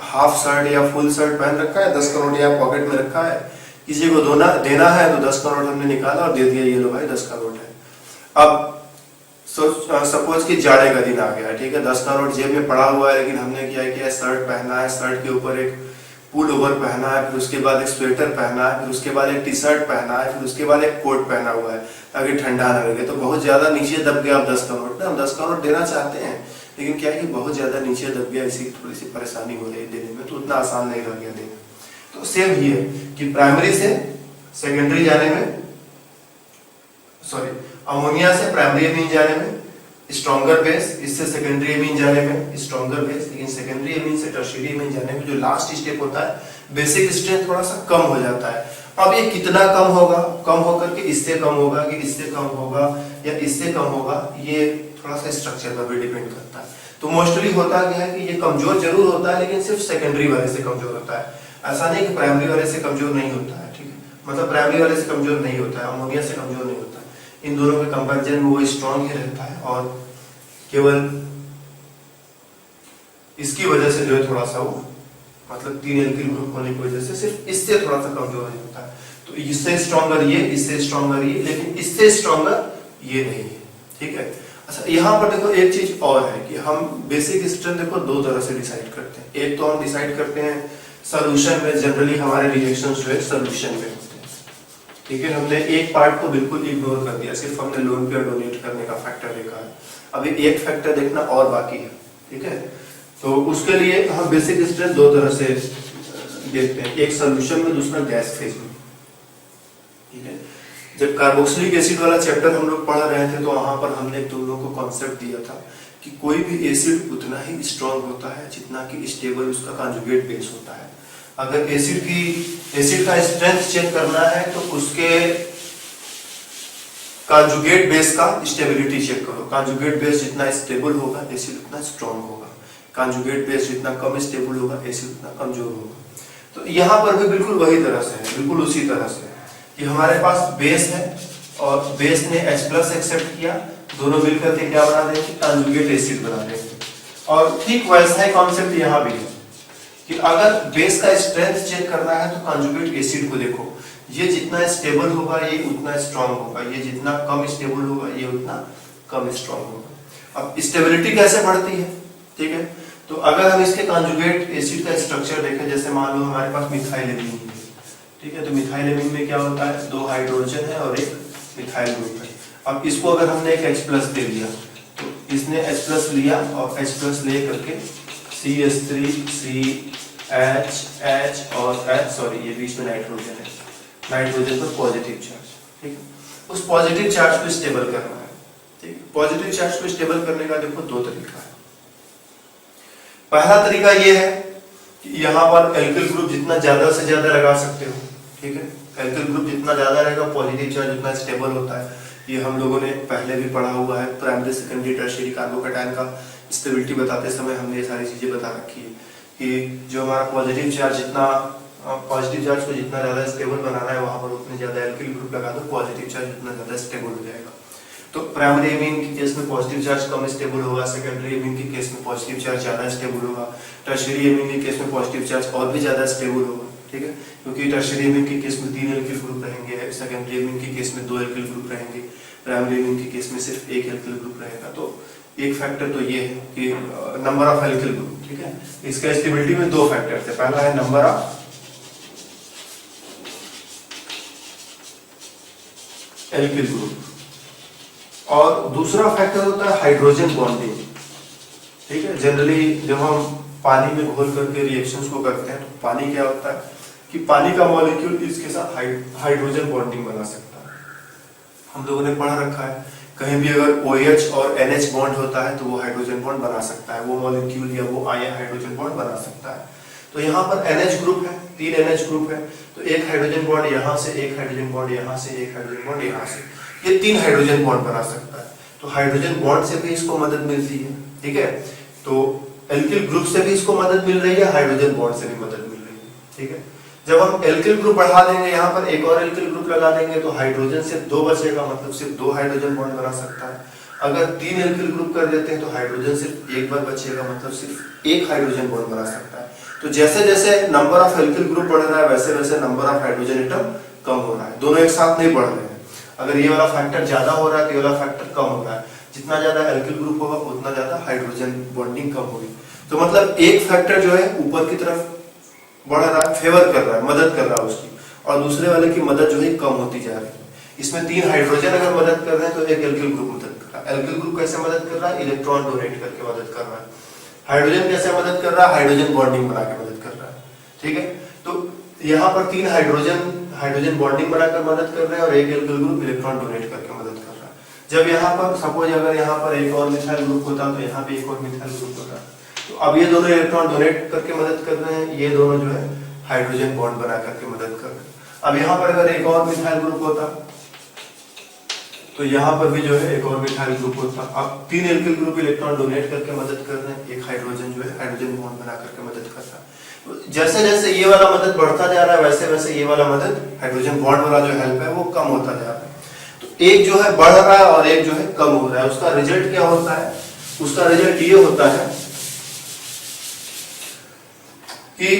हाफ शर्ट या फुल शर्ट पहन रखा है, 10 का नोट यहाँ पॉकेट में रखा है, किसी को देना है तो 10 का नोट हमने निकाला और दे दिया, ये लो भाई 10 का नोट है। अब सपोज कि जाड़े का दिन आ गया, ठीक है, 10 का नोट जेब में पड़ा हुआ है, लेकिन हमने क्या किया, शर्ट पहना है, शर्ट के ऊपर एक पुल ओवर पहना है, फिर उसके बाद एक स्वेटर पहना है, फिर उसके बाद एक टी शर्ट पहना है, फिर उसके बाद एक कोट पहना हुआ है ताकि ठंडा न लगे। तो बहुत ज्यादा नीचे दब गया आप 10 का नोट, हम 10 का नोट देना चाहते हैं, लेकिन क्या है कि बहुत ज्यादा नीचे दब गया, इसी थोड़ी सी परेशानी हो रही है देने में, तो उतना आसान नहीं रह गया देना। तो सेम ही है कि प्राइमरी से सेकेंडरी जाने में, अमोनिया से प्राइमरी एमीन जाने में स्ट्रॉन्गर बेस, इससे सेकेंडरी एमीन जाने में स्ट्रॉन्गर बेस, लेकिन सेकेंडरी एमीन से टर्शियरी एमीन जाने में जो लास्ट स्टेप होता है बेसिक स्ट्रेंथ थोड़ा सा कम हो जाता है। अब ये कितना कम होगा, कम होकर के इससे कम होगा कि इससे कम होगा या इससे कम होगा, ये थोड़ा सा स्ट्रक्चर पर भी डिपेंड करता है। तो मोस्टली होता क्या है कि ये कमजोर जरूर होता है, लेकिन सिर्फ सेकेंडरी वाले से कमजोर होता है। ऐसा नहीं कि प्राइमरी वाले से कमजोर नहीं होता है, ठीक है, मतलब प्राइमरी वाले से कमजोर नहीं होता है, अमोनिया से कमजोर नहीं होता है। इन दोनों के कंपैरिजन में वो स्ट्रॉन्ग ही रहता है और केवल इसकी वजह से जो है थोड़ा सा वो मतलब 3 एल्किल ग्रुप होने की वजह से सिर्फ इससे थोड़ा सा कमजोर हो जाता है। तो इससे स्ट्रॉन्गर ये, इससे स्ट्रॉन्गर ये, लेकिन इससे स्ट्रॉन्गर ये नहीं है, ठीक है। अच्छा, यहाँ पर देखो एक चीज और है कि हम बेसिक स्ट्रेंथ देखो दो तरह से डिसाइड करते हैं। एक तो हम डिसाइड करते हैं सॉल्यूशन में, जनरली हमारे रिएक्शंस जो है सॉल्यूशन में होते हैं, ठीक है। हमने एक पार्ट को बिल्कुल इग्नोर कर दिया, सिर्फ हमने लोन पेयर डोनेट करने का फैक्टर देखा है। अभी एक फैक्टर देखना और बाकी है, ठीक है। तो उसके लिए हम बेसिक स्ट्रेंथ दो तरह से देखते हैं, एक सॉल्यूशन में, दूसरा गैस फेज में, ठीक है। जब कार्बोक्सिलिक एसिड वाला चैप्टर हम लोग पढ़ रहे थे तो वहां पर हमने तुम लोगों को कॉन्सेप्ट दिया था कि कोई भी एसिड उतना ही स्ट्रॉन्ग होता है जितना कि स्टेबल उसका कॉन्जुगेट बेस होता है। अगर एसिड का स्ट्रेंथ चेक करना है तो उसके कॉन्जुगेट बेस का स्टेबिलिटी चेक करो। कॉन्जुगेट बेस जितना स्टेबल होगा एसिड उतना स्ट्रॉन्ग होगा, कॉन्जुगेट बेस जितना कम स्टेबल होगा एसिड उतना कमजोर होगा। तो यहाँ पर भी बिल्कुल वही तरह से है, बिल्कुल उसी तरह से कि हमारे पास बेस है और बेस ने H+ एक्सेप्ट किया, दोनों मिलकर के क्या बना देंगे, कॉन्जुगेट एसिड बना देंगे। और ठीक वैसा ही कॉन्सेप्ट यहाँ भी है कि अगर बेस का स्ट्रेंथ चेक करना है तो कॉन्जुगेट एसिड को देखो, ये जितना स्टेबल होगा ये उतना स्ट्रॉन्ग होगा, ये जितना कम स्टेबल होगा ये उतना कम स्ट्रॉन्ग होगा। अब स्टेबिलिटी कैसे बढ़ती है, ठीक है। तो अगर हम इसके कॉन्जुगेट एसिड का स्ट्रक्चर देखें, जैसे मान लो हमारे पास मिथाइलेमीन है, ठीक है। तो मिथाइलेमीन में क्या होता है, 2 हाइड्रोजन है और एक मिथाइल ग्रुप है। अब इसको अगर हमने एक H+ दे दिया तो इसने H+ लिया और H+ ले करके CH3 CH H और H, सॉरी ये बीच में नाइट्रोजन है, नाइट्रोजन पर पॉजिटिव चार्ज, ठीक है। उस पॉजिटिव चार्ज को स्टेबल करना है, ठीक है। पॉजिटिव चार्ज को स्टेबल करने का देखो दो तरीका है। पहला तरीका ये है कि यहाँ पर एल्किल ग्रुप जितना ज्यादा से ज्यादा लगा सकते हो, ठीक है। एल्किल ग्रुप जितना ज्यादा रहेगा पॉजिटिव चार्ज उतना स्टेबल होता है। ये हम लोगों ने पहले भी पढ़ा हुआ है, प्राइमरी सेकेंडरी टर्शियरी कार्बोकैटायन का स्टेबिलिटी बताते समय हमने ये सारी चीजें बता रखी है कि जो हमारा पॉजिटिव चार्ज को जितना ज्यादा स्टेबल बनाना है वहां पर उतने ज्यादा एल्किल ग्रुप लगा दो, पॉजिटिव चार्ज उतना ज्यादा स्टेबल हो जाएगा। तो प्राइमरी एमीन के केस में पॉजिटिव चार्ज कम स्टेबल होगा, सेकेंडरी एमीन के केस में पॉजिटिव चार्ज ज्यादा स्टेबल होगा, टर्शियरी एमीन के केस में पॉजिटिव चार्ज और भी ज्यादा स्टेबल होगा, ठीक है। क्योंकि टर्शियरी एमीन के केस में 3 एल्किल ग्रुप रहेंगे, सेकेंडरी एमीन के केस में 2 एल्किल ग्रुप रहेंगे, प्राइमरी एमीन के केस में सिर्फ 1 एल्किल ग्रुप रहेगा। तो एक फैक्टर तो ये है कि नंबर ऑफ एल्किल ग्रुप, ठीक है। इसका स्टेबिलिटी में 2 फैक्टर थे, पहला है नंबर ऑफ एल्किल ग्रुप और दूसरा फैक्टर होता है हाइड्रोजन बॉन्डिंग, ठीक है। जनरली जब हम पानी में घोल करके रिएक्शंस को करते हैं तो पानी क्या होता है कि पानी का मॉलिक्यूल इसके साथ हाइड्रोजन बॉन्डिंग बना सकता है। हम लोगों ने पढ़ रखा है कहीं भी अगर OH और NH बॉन्ड होता है तो वो हाइड्रोजन बॉन्ड बना सकता है, वो मॉलिक्यूल या वो आयन हाइड्रोजन बॉन्ड बना सकता है। तो यहाँ पर NH ग्रुप है, 3 NH ग्रुप है, तो एक हाइड्रोजन बॉन्ड यहाँ से, एक हाइड्रोजन बॉन्ड यहाँ से, एक हाइड्रोजन बॉन्ड यहाँ से, ये 3 हाइड्रोजन बॉन्ड बना सकता है। तो हाइड्रोजन बॉन्ड से भी इसको मदद मिलती है, ठीक है। तो एल्किल ग्रुप से भी इसको मदद मिल रही है, हाइड्रोजन बॉन्ड से भी मदद मिल रही है, ठीक है। जब हम एल्किल ग्रुप बढ़ा देंगे, यहाँ पर एक और एल्किल ग्रुप लगा देंगे तो हाइड्रोजन से 2 बचेगा, मतलब सिर्फ 2 हाइड्रोजन बॉन्ड बना सकता है। अगर 3 एल्किल ग्रुप कर देते हैं तो हाइड्रोजन सिर्फ 1 बार बचेगा, मतलब सिर्फ 1 हाइड्रोजन बॉन्ड बना सकता है। तो जैसे जैसे नंबर ऑफ एल्किल ग्रुप बढ़ रहा है वैसे वैसे नंबर ऑफ हाइड्रोजन एटम कम हो रहा है, दोनों एक साथ नहीं बढ़ रहे हैं। अगर ये वाला फैक्टर ज्यादा हो रहा है तो ये वाला फैक्टर कम हो रहा है, जितना ज्यादा एल्किल ग्रुप होगा उतना ज्यादा हाइड्रोजन बॉन्डिंग कम होगी। तो मतलब एक फैक्टर जो है ऊपर की तरफ बढ़ रहा है, फेवर कर रहा है, मदद कर रहा है उसकी, और दूसरे वाले की मदद जो है कम होती जा रही है। इसमें 3 हाइड्रोजन अगर मदद कर रहे हैं तो एक एल्किल ग्रुप मदद कर रहा है। एल्किल ग्रुप कैसे मदद कर रहा है, इलेक्ट्रॉन डोनेट करके मदद कर रहा है। हाइड्रोजन कैसे मदद कर रहा है, हाइड्रोजन बॉन्डिंग बना के मदद कर रहा है, ठीक है। तो यहाँ पर 3 हाइड्रोजन बॉन्डिंग बनाकर मदद कर रहे हैं और एक एल्किल ग्रुप इलेक्ट्रॉन डोनेट करके मदद कर रहा है। जब यहाँ पर सपोज अगर यहाँ पर एक और मिथाइल ग्रुप होता तो यहाँ पे एक और मिथाइल ग्रुप होता, तो अब ये दोनों इलेक्ट्रॉन डोनेट करके मदद कर रहे हैं, ये दोनों जो है हाइड्रोजन बॉन्ड बना करके मदद कर रहे हैं। अब यहाँ पर अगर एक और मिथाइल ग्रुप होता तो यहाँ पर भी जो है एक और मिथाइल ग्रुप होता। अब 3 एल्किल ग्रुप इलेक्ट्रॉन डोनेट करके मदद कर रहे हैं, एक हाइड्रोजन जो है हाइड्रोजन बॉन्ड बना करके मदद कर रहा है। जैसे जैसे ये वाला मदद बढ़ता जा रहा है वैसे वैसे ये वाला मदद हाइड्रोजन बॉन्ड वाला जो हेल्प है वो कम होता जा रहा है। तो एक जो है बढ़ रहा है और एक जो है कम हो रहा है। उसका रिजल्ट क्या होता है? उसका रिजल्ट ये होता है कि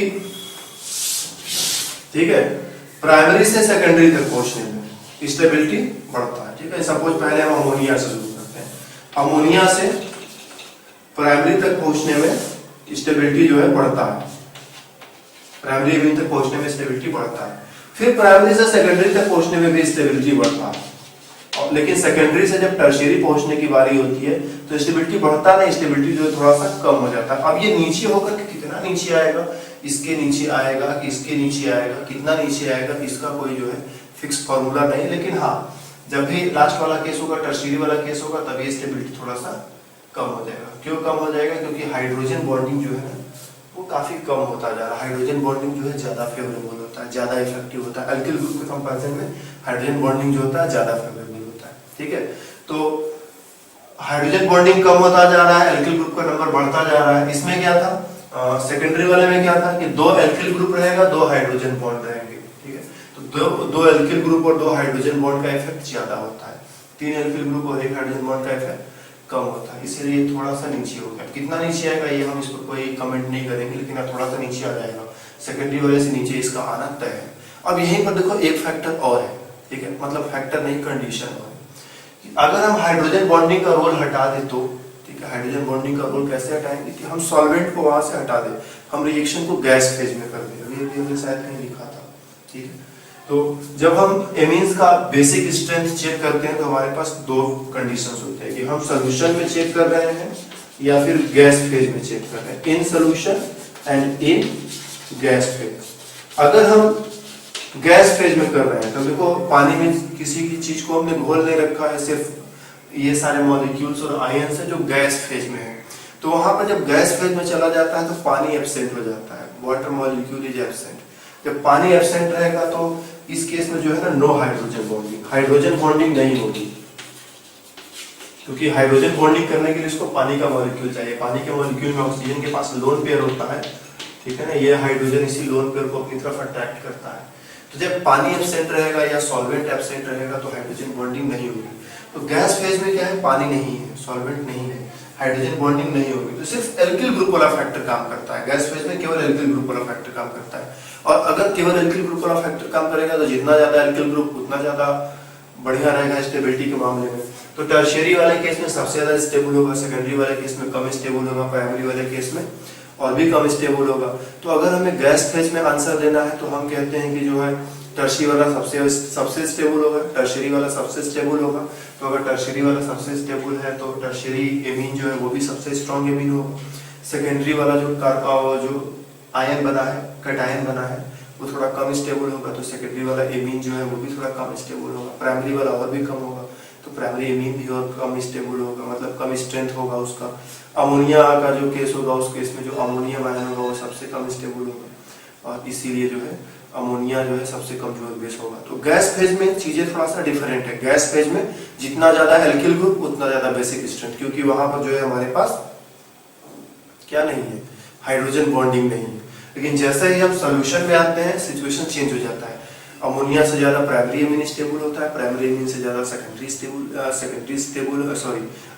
ठीक है, प्राइमरी से सेकेंडरी तक पहुंचने में स्टेबिलिटी बढ़ता है। ठीक है, सपोज पहले हम अमोनिया से शुरू करते हैं। अमोनिया से प्राइमरी तक पहुंचने में स्टेबिलिटी जो है बढ़ता है, प्राइमरी एमीन तक पहुंचने में स्टेबिलिटी बढ़ता है। फिर प्राइमरी से सेकेंडरी तक पहुंचने में भी स्टेबिलिटी बढ़ता है, लेकिन सेकेंडरी से जब टर्शियरी पहुंचने की बारी होती है तो स्टेबिलिटी बढ़ता नहीं, स्टेबिलिटी जो है थोड़ा सा कम हो जाता है। अब ये नीचे होकर के कितना नीचे आएगा, इसके नीचे आएगा कि इसके नीचे आएगा, कितना नीचे आएगा इसका कोई जो है फिक्स फॉर्मूला नहीं। लेकिन हाँ, जब भी लास्ट वाला केस होगा, टर्शियरी वाला केस होगा, तब ये स्टेबिलिटी थोड़ा सा कम हो जाएगा। क्यों कम हो जाएगा? क्योंकि हाइड्रोजन बॉन्डिंग जो है ना वो काफी कम होता जा रहा है। हाइड्रोजन बॉन्डिंग जो है ज्यादा फेवरेबल होता है, ज्यादा इफेक्टिव होता है। अल्किल ग्रुप के कंपैरिजन में हाइड्रोजन बॉन्डिंग जो होता है ज्यादा फेवरेबल होता है। ठीक है, तो हाइड्रोजन बॉन्डिंग कम होता जा रहा है, अल्किल ग्रुप का नंबर बढ़ता जा रहा है। इसमें क्या था, सेकेंडरी वाले में क्या था कि 2 अल्किल ग्रुप रहेगा, 2 हाइड्रोजन बॉन्ड रहेंगे। ठीक है, तो दो अल्किल ग्रुप और 2 हाइड्रोजन बॉन्ड का इफेक्ट ज्यादा होता है, 3 अल्किल ग्रुप और 1 हाइड्रोजन बॉन्ड का इफेक्ट कम होता है। इसीलिए थोड़ा सा नीचे हो गया। कितना नीचे आएगा ये हम इसको कोई कमेंट नहीं करेंगे, लेकिन अब थोड़ा सा नीचे आ जाएगा। सेकेंडरी वाले से नीचे इसका आना तय है। अब यहीं पर देखो एक फैक्टर और है। ठीक है, मतलब फैक्टर नहीं, कंडीशन और है। अगर हम हाइड्रोजन बॉन्डिंग का रोल हटा दे तो, ठीक है, हाइड्रोजन बॉन्डिंग का रोल कैसे हटाएंगे कि हम सॉल्वेंट को वहां से हटा दें, हम रिएक्शन को गैस फेज में कर दें। ये हमने शायद कहीं लिखा था। ठीक है, तो जब हम एमीन्स का बेसिक स्ट्रेंथ चेक करते हैं तो हमारे पास 2 कंडीशंस होते हैं कि हम सॉल्यूशन में चेक कर रहे हैं या फिर गैस फेज में चेक कर रहे हैं, in solution and in gas phase. अगर हम गैस फेज में कर रहे हैं तो देखो पानी में किसी की चीज को हमने घोल नहीं रखा है, सिर्फ ये सारे मॉलिक्यूल्स और आयन है जो गैस फेज में है। तो वहां पर जब गैस फेज में चला जाता है तो पानी एब्सेंट हो जाता है, वाटर मॉलिक्यूल इज एब्सेंट। जब पानी एब्सेंट रहेगा तो इस केस में जो है ना no hydrogen bonding, hydrogen bonding नहीं होगी, क्योंकि हाइड्रोजन बॉन्डिंग करने के लिए इसको पानी का मॉलिक्यूल चाहिए। पानी के मॉलिक्यूल में ऑक्सीजन के पास लोन पेयर होता है। ठीक है ना, ये हाइड्रोजन इसी लोन पेयर को अपनी तरफ अट्रैक्ट करता है। तो जब पानी एब्सेंट रहेगा या सॉल्वेंट एब्सेंट रहेगा तो हाइड्रोजन बॉन्डिंग नहीं होगी। तो गैस फेज में क्या है, पानी नहीं है, सॉल्वेंट नहीं है, हाइड्रोजन बॉन्डिंग नहीं होगी, तो सिर्फ एल्किल ग्रुप वाला फैक्टर काम करता है। गैस फेज में केवल एल्किल ग्रुप वाला फैक्टर काम करता है। और अगर केवल एल्किल ग्रुप वाला फैक्टर काम करेगा तो जितना ज्यादा एल्किल ग्रुप उतना ज्यादा बढ़िया रहेगा स्टेबिलिटी के मामले में। तो टर्शियरी वाले केस में सबसे ज्यादा स्टेबल होगा, सेकेंडरी वाले केस में कम स्टेबल होगा, प्राइमरी वाले केस में और भी कम स्टेबल होगा। तो अगर हमें गैस फेज में आंसर देना है तो हम कहते हैं कि जो है टर्शियरी वाला सबसे स्टेबल होगा, टर्शियरी वाला सबसे स्टेबल होगा। तो अगर टर्शियरी वाला सबसे स्टेबल है तो टर्शियरी एमीन जो है वो भी सबसे स्ट्रॉन्ग एमीन होगा। सेकेंडरी वाला जो आयन बना है, कटायन बना है, वो थोड़ा कम स्टेबल होगा, तो सेकेंडरी वाला एमीन जो है वो भी थोड़ा कम स्टेबल होगा। प्राइमरी वाला और भी कम होगा, तो प्राइमरी एमीन भी और कम स्टेबल होगा, मतलब कम स्ट्रेंथ होगा उसका। अमोनिया का जो केस होगा उस केस में जो अमोनियम आयन होगा वो सबसे कम स्टेबल होगा, और इसीलिए जो है अमोनिया जो है सबसे कमजोर बेस होगा। तो गैस फेज में चीजें थोड़ा सा डिफरेंट है। गैस फेज में जितना ज्यादा एल्किल ग्रुप उतना ज्यादा बेसिक स्ट्रेंथ, क्योंकि वहां पर जो है हमारे पास क्या नहीं है, हाइड्रोजन बॉन्डिंग नहीं है। लेकिन जैसे ही हम सॉल्यूशन में आते हैं सिचुएशन चेंज हो जाता है। अमोनिया से ज्यादा प्राइमरी एमीन स्टेबल होता है, प्राइमरी एमीन से ज्यादा सेकेंडरी स्टेबल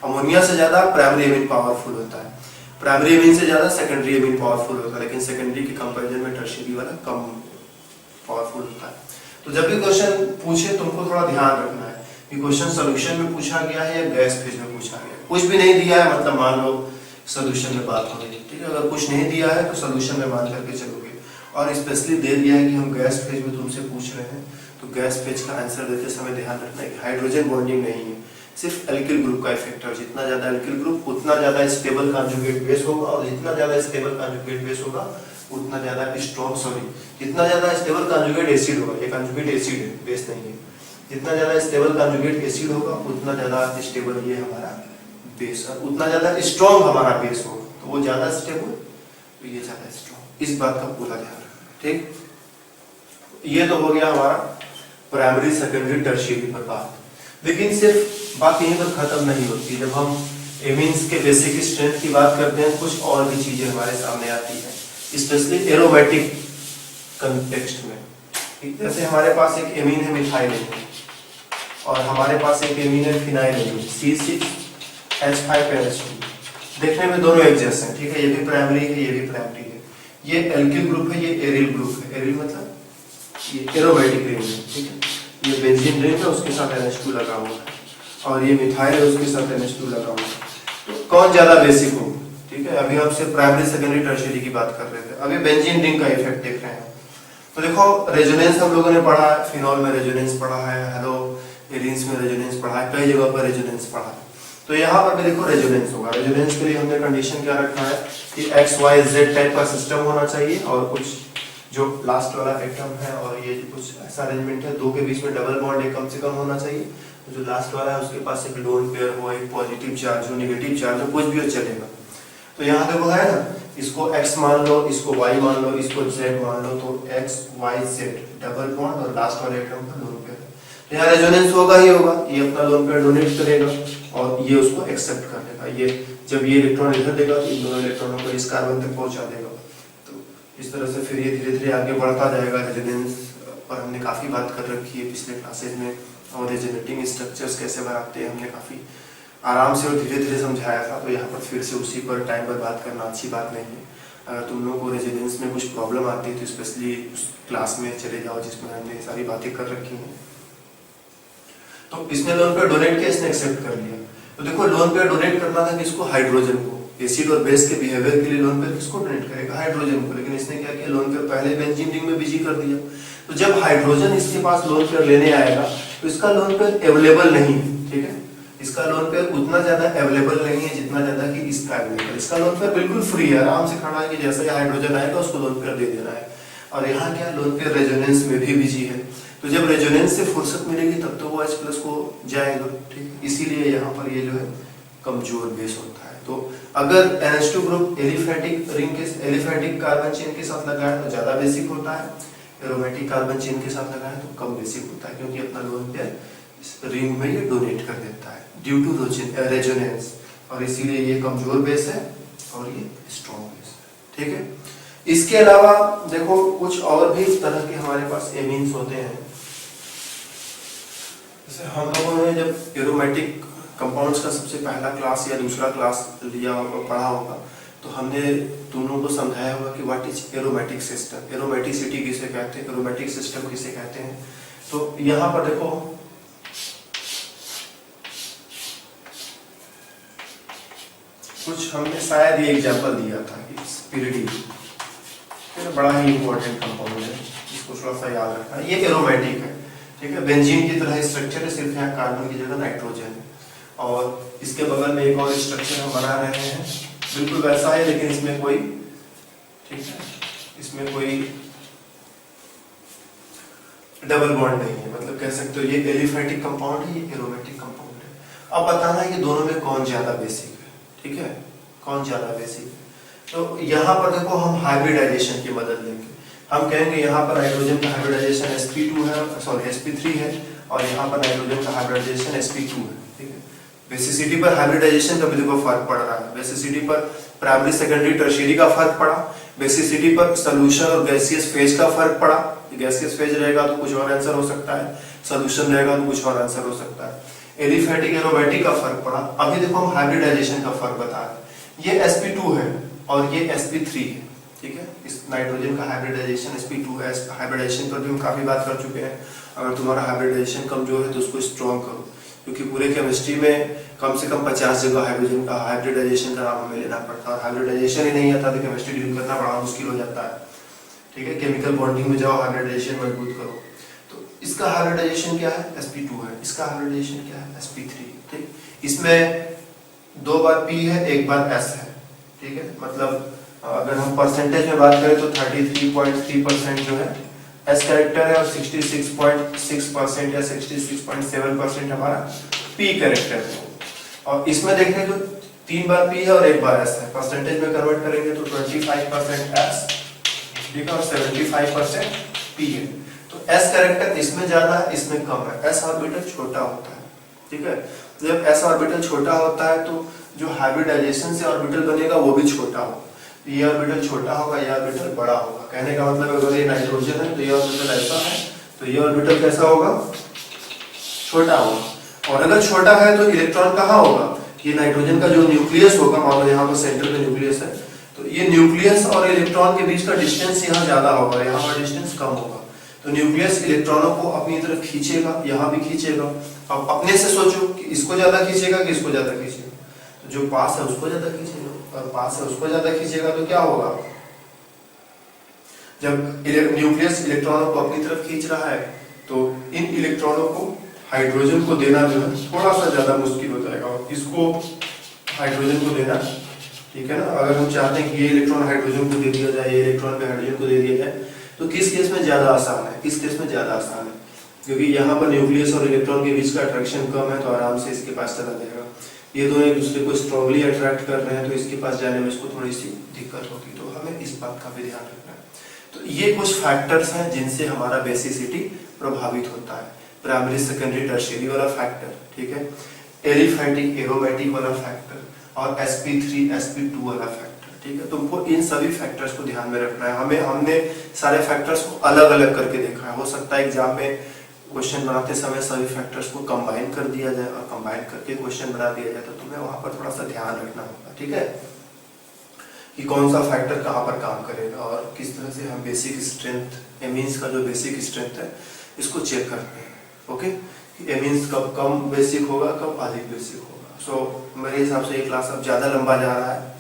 अमोनिया से ज्यादा प्राइमरी एमीन पावरफुल होता है, प्राइमरी एमीन से ज्यादा सेकेंडरी एमीन पावरफुल होता है, लेकिन सेकेंडरी के कंपैरिजन में टर्शियरी वाला कम पावरफुल होता है। तो जब भी क्वेश्चन पूछे तुमको थोड़ा ध्यान रखना है कि क्वेश्चन सॉल्यूशन में पूछा गया है या गैस फेज में पूछा गया है। कुछ भी नहीं दिया है मतलब मान लो सॉल्यूशन में बात होगी, ठीक है। अगर कुछ नहीं दिया है तो सॉल्यूशन में मान करके चलोगे, और स्पेशली दे दिया है कि हम गैस फेज में तुमसे पूछ रहे हैं, तो गैस फेज का आंसर देते समय ध्यान रखना है कि हाइड्रोजन बॉन्डिंग नहीं है, सिर्फ एल्किल ग्रुप का इफेक्ट है। जितना ज्यादा एल्किल ग्रुप उतना ज्यादा स्टेबल कॉन्जुगेट बेस होगा, और जितना ज्यादा स्टेबल कॉन्जुगेट बेस होगा उतना ज्यादा जितना ज्यादा स्टेबल कॉन्जुगेट एसिड होगा, ये कॉन्जुगेट एसिड है, बेस नहीं है। जितना ज्यादा स्टेबल कॉन्जुगेट एसिड होगा उतना ज्यादा स्टेबल ये हमारा बेस, और उतना ज्यादा स्ट्रॉन्ग हमारा बेस होगा, तो वो ज्यादा स्टेबल तो ये ज्यादा स्ट्रॉन्ग। इस बात का पूरा ध्यान रखना, ठीक। ये तो हो गया हमारा प्राइमरी सेकेंडरी टर्शियरी पर बात। लेकिन सिर्फ बात यहीं पर खत्म नहीं होती। जब हम एमीन्स के बेसिक स्ट्रेंथ की बात करते हैं कुछ और भी चीजें हमारे सामने आती है। स्पेशली एरोमेटिक कंटेक्स्ट में। जैसे हमारे पास एक एमीन है मिथाइल और हमारे पास एक एमीन है फिनाइल C6H5NH2। देखने में दोनों एक जैसे हैं, ठीक है, ये भी प्राइमरी है, ये भी प्राइमरी है। ये एल्किल ग्रुप है, ये एरिल ग्रुप है। एरिल मतलब ये एरोमेटिक रिंग है, ठीक है। ये बेंजीन रिंग है, उसके साथ NH2 लगा हुआ है, और ये मिथाइल है, उसके साथ NH2 लगा हुआ है। तो कौन ज्यादा बेसिक हो, ठीक है। अभी हम सिर्फ प्राइमरी सेकेंडरी टर्शियरी की बात कर रहे थे, अभी बेंजीन रिंग का इफेक्ट देख रहे हैं। तो देखो रेजोनेंस हम लोगों ने पढ़ा है, फिनॉल में रेजोनेंस पढ़ा है, हेलो एरिन्स में रेजोनेंस पढ़ा है, कई जगह पर रेजोनेंस पढ़ा है। तो यहाँ पर भी देखो रेजोनेंस होगा। रेजोनेंस के लिए हमने कंडीशन क्या रखा है कि XYZ टाइप का सिस्टम होना चाहिए, और कुछ जो लास्ट वाला एटम है और ये जो कुछ ऐसा अरेंजमेंट है, दो के बीच में डबल बॉन्ड एक कम से कम होना चाहिए। तो जो लास्ट वाला है उसके पास एक लोन पेयर हो, एक पॉजिटिव चार्ज हो, नेगेटिव चार्ज हो, कुछ भी हो चलेगा। तो यहाँ देखो है ना, इसको X मान लो, इसको Y मान लो, इसको Z मान लो, तो XYZ डबल बॉन्ड और लास्ट वाले एटम का लोन पेयर। तो यहाँ रेजोनेंस होगा ही होगा, ये अपना लोन पेयर डोनेट करेगा और ये उसको एक्सेप्ट कर लेगा। ये जब ये इलेक्ट्रॉन इधर देगा तो इन दोनों इलेक्ट्रॉनों को इस कार्बन तक पहुंचा देगा। तो इस तरह से फिर ये धीरे धीरे आगे बढ़ता जाएगा। रेजोनेंस पर हमने काफी बात कर रखी है पिछले क्लासेज में, और रेजोनेटिंग स्ट्रक्चर्स कैसे बनाते हैं हमने काफी आराम से और धीरे धीरे समझाया था। तो यहाँ पर फिर से उसी पर टाइम पर बात करना अच्छी बात नहीं है। अगर तुम लोगों को रेजोनेंस में कुछ प्रॉब्लम आती है तो स्पेशली उस क्लास में चले जाओ जिसमें हमने सारी बातें कर रखी हैं। तो इसने लोन पेयर डोनेट किया, इसने एक्सेप्ट कर लिया। तो देखो लोन पेयर डोनेट करना था किसको, हाइड्रोजन को। एसिड और बेस के बिहेवियर के लिए लोन पेयर किसको डोनेट करेगा, हाइड्रोजन को। लेकिन इसने क्या किया, लोन पेयर पहले बेंजीन रिंग में बिजी कर दिया। तो जब हाइड्रोजन इसके पास लोन पेयर लेने आएगा तो इसका लोन पेयर अवेलेबल नहीं है, ठीक है। इसका लोन पेयर उतना ज्यादा अवेलेबल नहीं है जितना ज्यादा कि इसका अवेलेबल। इसका लोन पेयर बिल्कुल फ्री है, आराम से खड़ा है कि जैसे ही हाइड्रोजन आएगा उसको लोन पेयर दे देना है। और यहाँ क्या, लोन पेयर रेजोनेंस में भी बिजी है। तो जब रेजोनेंस से फुर्सत मिलेगी तब तो वो H+ को जाएगा, ठीक। इसीलिए यहाँ पर ये जो है कमजोर बेस होता है। तो अगर NH2 ग्रुप एलिफेटिक रिंग के एलिफेटिक कार्बन चेन के साथ लगा है तो ज्यादा बेसिक होता है, एरोमेटिक कार्बन चेन के साथ लगा है तो कम बेसिक होता है, क्योंकि अपना लोन पेयर इस रिंग में ये डोनेट कर देता है ड्यू टू रेजोनेंस। और इसीलिए ये कमजोर बेस है और ये स्ट्रॉन्ग बेस है, ठीक है। इसके अलावा देखो कुछ और भी तरह के हमारे पास एमीन्स होते हैं। जैसे हम लोगों ने जब एरोमेटिक कंपाउंड्स का सबसे पहला क्लास या दूसरा क्लास लिया होगा, पढ़ा होगा, तो हमने तुम लोगों को समझाया होगा कि what is aromatic system, aromaticity किसे कहते हैं, एरोमेटिक सिस्टम किसे कहते हैं। तो यहाँ पर देखो कुछ हमने शायद ये एग्जांपल दिया था कि स्पिरिडी बड़ा ही इंपॉर्टेंट कंपाउंड है, इसको थोड़ा सा याद रखना। ये एरोमेटिक है, ठीक है, बेंजीन की तरह स्ट्रक्चर है, सिर्फ यहाँ कार्बन की जगह नाइट्रोजन है। और इसके बगल में एक और स्ट्रक्चर हम बना रहे हैं, बिल्कुल वैसा है लेकिन इसमें कोई, ठीक है, इसमें कोई डबल बॉन्ड नहीं है। मतलब कह सकते हो ये एलिफेटिक कंपाउंड है, ये एरोमेटिक कंपाउंड है। अब बताना है कि दोनों में कौन ज्यादा बेसिक है, ठीक है, कौन ज्यादा बेसिक है। तो यहाँ पर देखो हम हाइब्रिडाइजेशन की मदद लेंगे। हम कहेंगे यहाँ पर नाइट्रोजन का हाइब्रिडाइजेशन sp2 है, सॉरी sp3 है, और यहाँ पर नाइट्रोजन का हाइब्रिडाइजेशन sp2 है, ठीक है। बेसिसिटी पर हाइब्रिडाइजेशन का भी देखो फर्क पड़ रहा है। बेसिसिटी पर प्राइमरी सेकेंडरी टर्शियरी का फर्क पड़ा, बेसिसिटी पर सोल्यूशन और गैसियस फेज का फर्क पड़ा। गैसियस फेज रहेगा तो कुछ और आंसर हो सकता है, सोल्यूशन रहेगा तो कुछ और आंसर हो सकता है। एलिफेटिक एरोमेटिक का फर्क पड़ा। अभी देखो हम हाइब्रिडाइजेशन का फर्क बता रहे हैं। ये sp2 है और ये sp3 है, ठीक है। इस नाइट्रोजन का हाइब्रिडाइजेशन sp2 है। हाइब्रिडाइजेशन पर भी हम काफी बात कर चुके हैं। अगर तुम्हारा हाइब्रिडाइजेशन कमजोर है तो उसको स्ट्रॉन्ग करो, क्योंकि पूरे केमिस्ट्री में कम से कम 50 जगह हाइड्रोजन का हाइब्रिडाइजेशन का नाम हमें लेना पड़ता है। हाइब्रिडाइजेशन ही नहीं आता तो केमिस्ट्री डील करना बड़ा मुश्किल हो जाता है, ठीक है। केमिकल बॉन्डिंग में जाओ, हाइब्रिडाइजेशन मजबूत करो। तो इसका हाइब्रिडाइजेशन क्या है, sp2 है। इसका हाइब्रिडाइजेशन क्या है, sp3, ठीक। इसमें 2 बार p है, 1 बार s है, ठीक है। मतलब अगर हम परसेंटेज में बात करें तो 33.3% जो है s कैरेक्टर है और 66.6% या 66.7% हमारा p कैरेक्टर है। और इसमें देखें तो 3 बार p है और 1 बार s है। परसेंटेज में कन्वर्ट करेंगे तो 25% s, ठीक है, और 75% p है। तो s कैरेक्टर इसमें ज्यादा है, इसमें कम है। s ऑर्बिटल छोटा होता है, ठीक है। जब s ऑर्बिटल छोटा होता है तो जो हाइब्रिडाइजेशन से ऑर्बिटल बनेगा वो भी छोटा हो। ये ऑर्बिटल छोटा होगा, ये ऑर्बिटल बड़ा होगा। कहने का मतलब अगर ये नाइट्रोजन है तो ये ऑर्बिटल ऐसा है, तो ये ऑर्बिटल कैसा होगा, छोटा होगा। और अगर छोटा है तो इलेक्ट्रॉन कहाँ होगा, ये नाइट्रोजन का जो न्यूक्लियस होगा, मान लो यहाँ पर सेंटर पे न्यूक्लियस है, तो ये न्यूक्लियस और इलेक्ट्रॉन के बीच का डिस्टेंस यहाँ ज्यादा होगा, यहाँ पर डिस्टेंस कम होगा। तो न्यूक्लियस इलेक्ट्रॉनों को अपनी तरफ खींचेगा, यहाँ भी खींचेगा। अब अपने से सोचो कि इसको ज्यादा खींचेगा कि इसको ज्यादा खींचेगा, तो जो पास है उसको ज्यादा खींचेगा, और पास है उसको ज्यादा खींचेगा तो क्या होगा, जब न्यूक्लियस इलेक्ट्रॉनों को अपनी तरफ खींच रहा है तो इन इलेक्ट्रॉनों को हाइड्रोजन को देना जो है थोड़ा सा ज्यादा मुश्किल हो जाएगा, और इसको हाइड्रोजन को देना, ठीक है ना। अगर हम चाहते हैं कि ये इलेक्ट्रॉन हाइड्रोजन को दे दिया जाए, ये इलेक्ट्रॉन भी हाइड्रोजन को दे दिया जाए, तो किस केस में ज्यादा आसान है, किस केस में ज्यादा आसान है, क्योंकि यहाँ पर न्यूक्लियस और इलेक्ट्रॉन के बीच का अट्रैक्शन कम है, तो आराम से इसके पास चला जाएगा। ये दोनों एक दूसरे को स्ट्रांगली अट्रैक्ट कर रहे हैं, तो इसके पास जाने में इसको थोड़ी सी दिक्कत होगी, तो हमें इस बात का भी ध्यान रखना है। तो ये कुछ फैक्टर्स हैं जिनसे हमारा बेसिसिटी प्रभावित होता है, प्राइमरी सेकेंडरी टर्शियरी वाला फैक्टर, ठीक है, एलिफैटिक एरोमेटिक वाला फैक्टर, और sp3 sp2 वाला फैक्टर, ठीक है। तुमको इन सभी फैक्टर्स को ध्यान में रखना है। हमने सारे फैक्टर्स को अलग अलग करके देखा है। हो सकता है एग्जाम में क्वेश्चन बनाते समय सभी फैक्टर्स को कंबाइन कर दिया जाए और कंबाइन करके क्वेश्चन बना दिया जाए, तो तुम्हें वहां पर थोड़ा सा ध्यान रखना होगा, ठीक है, कि कौन सा फैक्टर कहाँ पर काम करेगा और किस तरह से हम बेसिक स्ट्रेंथ, एमीन्स का जो बेसिक स्ट्रेंथ है इसको चेक करते हैं। ओके, एमीन्स कब कम बेसिक होगा, कब अधिक बेसिक होगा। सो मेरे हिसाब से ये क्लास अब ज़्यादा लंबा जा रहा है,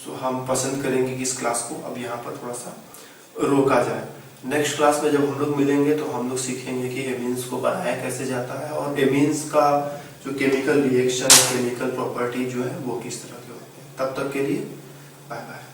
सो हम पसंद करेंगे कि इस क्लास को अब यहाँ पर थोड़ा सा रोका जाए। नेक्स्ट क्लास में जब हम लोग मिलेंगे तो हम लोग सीखेंगे कि एमीन्स को बनाया कैसे जाता है, और एमीन्स का जो केमिकल रिएक्शन, केमिकल प्रॉपर्टी जो है वो किस तरह के होते हैं। तब तक के लिए बाय बाय।